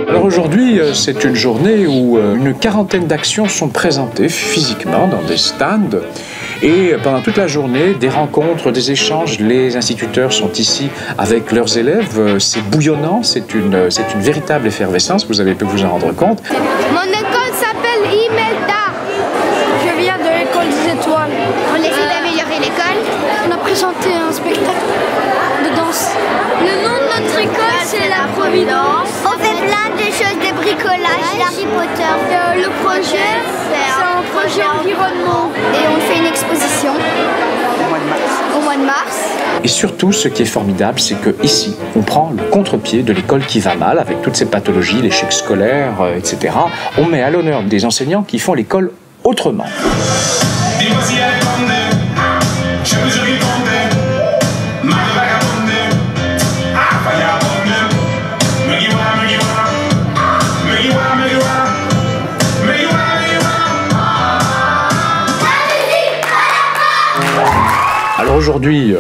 Alors aujourd'hui, c'est une journée où une quarantaine d'actions sont présentées physiquement dans des stands. Et pendant toute la journée, des rencontres, des échanges, les instituteurs sont ici avec leurs élèves. C'est bouillonnant, c'est une véritable effervescence, vous avez pu vous en rendre compte. Mon école s'appelle Imelda. Je viens de l'école des étoiles. On essaie d'améliorer l'école. On a présenté un spectacle de danse. Le nom de notre école, c'est la Providence. On fait plein de choses de bricolage, d'Harry Potter. Le projet, c'est un projet environnement. Et on fait une exposition au mois de mars. Et surtout, ce qui est formidable, c'est qu'ici, on prend le contre-pied de l'école qui va mal, avec toutes ces pathologies, l'échec scolaire, etc. On met à l'honneur des enseignants qui font l'école autrement. Alors aujourd'hui,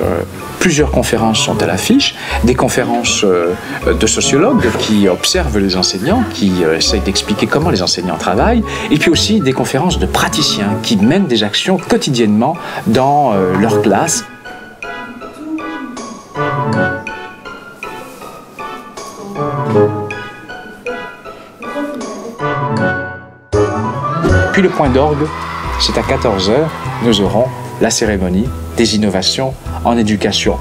plusieurs conférences sont à l'affiche, des conférences de sociologues qui observent les enseignants, qui essayent d'expliquer comment les enseignants travaillent, et puis aussi des conférences de praticiens qui mènent des actions quotidiennement dans leur classe. Puis le point d'orgue, c'est à 14h, nous aurons la cérémonie des innovations en éducation.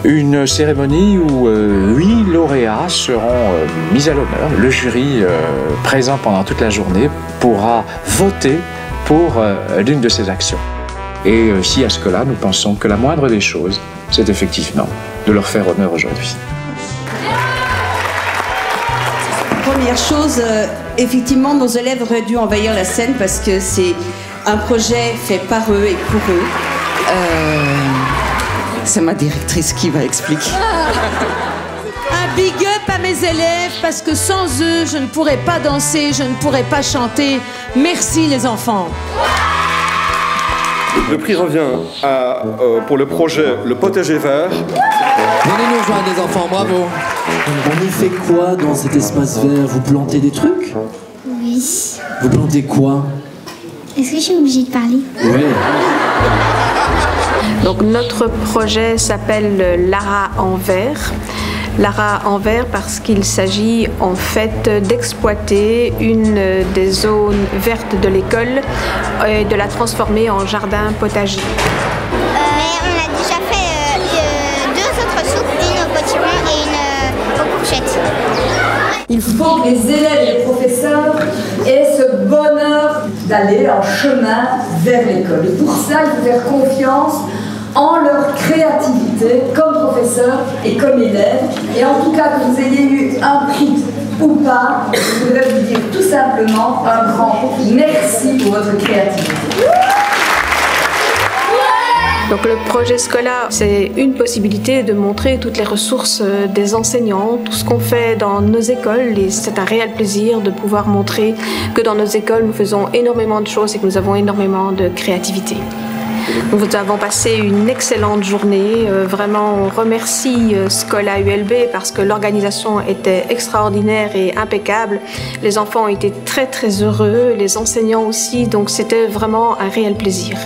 Une cérémonie où 8 lauréats seront mis à l'honneur. Le jury présent pendant toute la journée pourra voter pour l'une de ces actions. Et si à ce que là, nous pensons que la moindre des choses, c'est effectivement de leur faire honneur aujourd'hui. Première chose, effectivement, nos élèves auraient dû envahir la scène parce que c'est un projet fait par eux et pour eux. C'est ma directrice qui va expliquer. Un big up à mes élèves parce que sans eux, je ne pourrais pas danser, je ne pourrais pas chanter. Merci les enfants. Le prix revient pour le projet Le Potager Vert. Venez nous rejoindre les enfants, bravo. On y fait quoi dans cet espace vert? Vous plantez des trucs? Oui. Vous plantez quoi? Est-ce que je suis obligée de parler? Oui. Donc notre projet s'appelle Lara en vert. Lara en vert parce qu'il s'agit en fait d'exploiter une des zones vertes de l'école et de la transformer en jardin potager. On a déjà fait 2 autres soupes, une au potiron et une aux courgettes. Il faut que les élèves et les professeurs aient ce bonheur d'aller en chemin vers l'école. Et pour ça, il faut faire confiance en leur créativité comme professeur et comme élève. Et en tout cas, que vous ayez eu un prix ou pas, je voudrais vous dire tout simplement un grand merci pour votre créativité. Donc le projet Scola, c'est une possibilité de montrer toutes les ressources des enseignants, tout ce qu'on fait dans nos écoles, et c'est un réel plaisir de pouvoir montrer que dans nos écoles, nous faisons énormément de choses et que nous avons énormément de créativité. Nous avons passé une excellente journée. Vraiment, on remercie Scola ULB parce que l'organisation était extraordinaire et impeccable. Les enfants ont été très très heureux, les enseignants aussi, donc c'était vraiment un réel plaisir.